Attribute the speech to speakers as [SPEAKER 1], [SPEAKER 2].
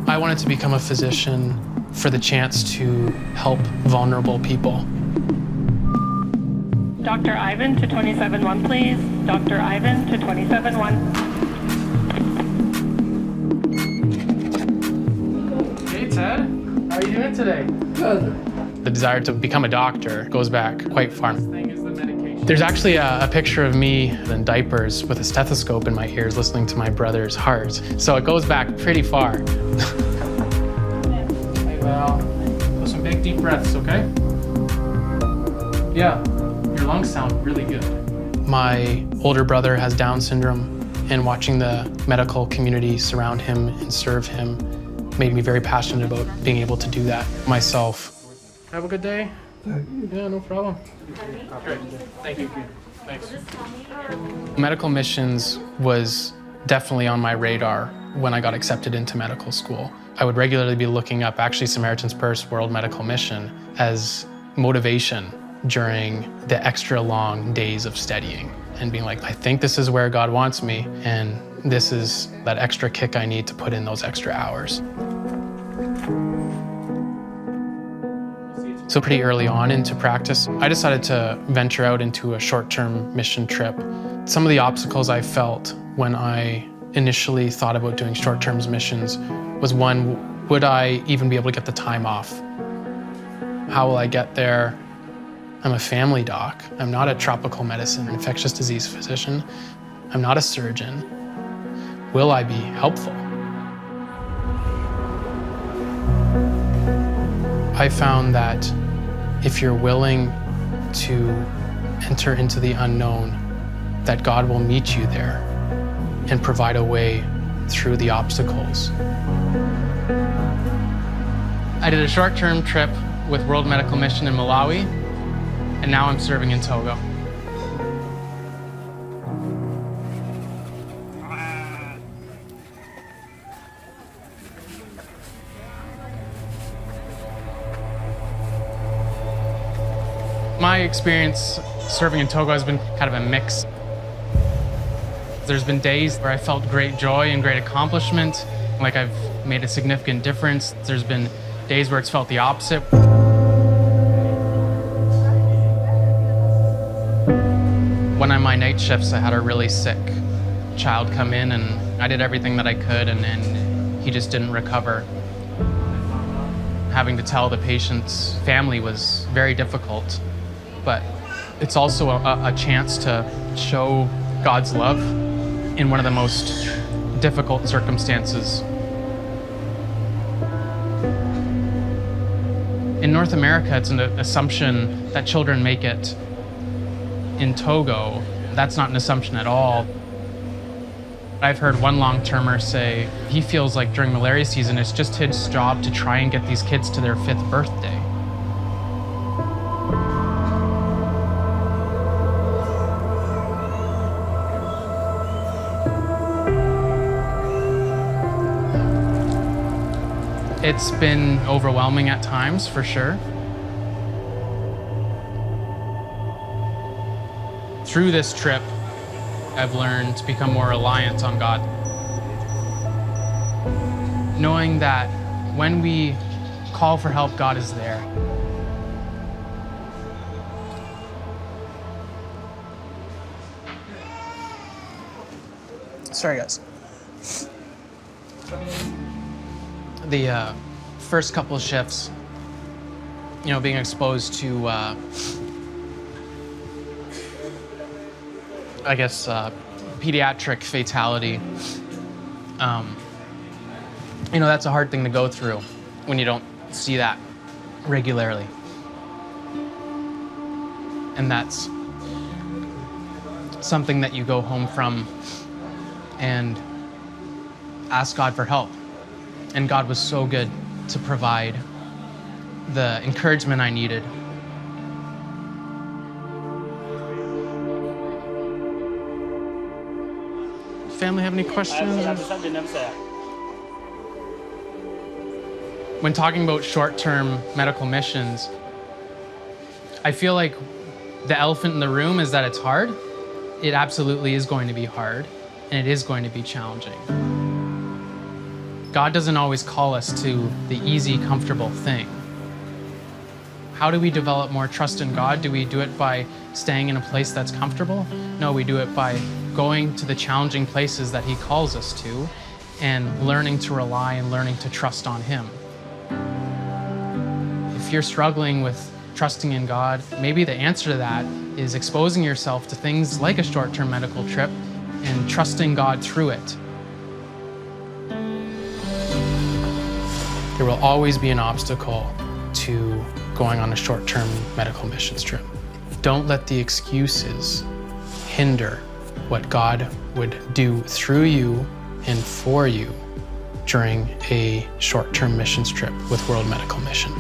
[SPEAKER 1] I wanted to become a physician for the chance to help vulnerable people.
[SPEAKER 2] Dr. Ivan to 27-1, please. Dr. Ivan to 27-1.
[SPEAKER 1] Hey, Ted. How are you doing today?
[SPEAKER 3] Good.
[SPEAKER 1] The desire to become a doctor goes back quite far. There's actually a picture of me in diapers with a stethoscope in my ears listening to my brother's heart. So it goes back pretty far. Hey, Val. Go some big deep breaths, okay? Yeah, your lungs sound really good. My older brother has Down syndrome, and watching the medical community surround him and serve him made me very passionate about being able to do that myself. Have a good day. Yeah, no problem. Great. Thank you. Thanks. Medical missions was definitely on my radar when I got accepted into medical school. I would regularly be looking up actually Samaritan's Purse World Medical Mission as motivation during the extra long days of studying and being like, I think this is where God wants me, and this is that extra kick I need to put in those extra hours. So pretty early on into practice, I decided to venture out into a short-term mission trip. Some of the obstacles I felt when I initially thought about doing short-term missions was one, would I even be able to get the time off? How will I get there? I'm a family doc. I'm not a tropical medicine, infectious disease physician. I'm not a surgeon. Will I be helpful? I found that if you're willing to enter into the unknown, that God will meet you there and provide a way through the obstacles. I did a short-term trip with World Medical Mission in Malawi, and now I'm serving in Togo. My experience serving in Togo has been kind of a mix. There's been days where I felt great joy and great accomplishment, like I've made a significant difference. There's been days where it's felt the opposite. When I'm my night shifts, I had a really sick child come in, and I did everything that I could, and he just didn't recover. Having to tell the patient's family was very difficult. But it's also a chance to show God's love in one of the most difficult circumstances. In North America, it's an assumption that children make it. In Togo, that's not an assumption at all. I've heard one long-termer say he feels like during malaria season, it's just his job to try and get these kids to their 5th birthday. It's been overwhelming at times, for sure. Through this trip, I've learned to become more reliant on God. Knowing that when we call for help, God is there. Sorry, guys. The first couple of shifts, being exposed to, pediatric fatality, that's a hard thing to go through when you don't see that regularly. And that's something that you go home from and ask God for help. And God was so good to provide the encouragement I needed. Family have any questions? When talking about short-term medical missions, I feel like the elephant in the room is that it's hard. It absolutely is going to be hard. and it is going to be challenging. God doesn't always call us to the easy, comfortable thing. How do we develop more trust in God? Do we do it by staying in a place that's comfortable? No, we do it by going to the challenging places that He calls us to and learning to rely and learning to trust on Him. If you're struggling with trusting in God, maybe the answer to that is exposing yourself to things like a short-term medical trip and trusting God through it. There will always be an obstacle to going on a short-term medical missions trip. Don't let the excuses hinder what God would do through you and for you during a short-term missions trip with World Medical Mission.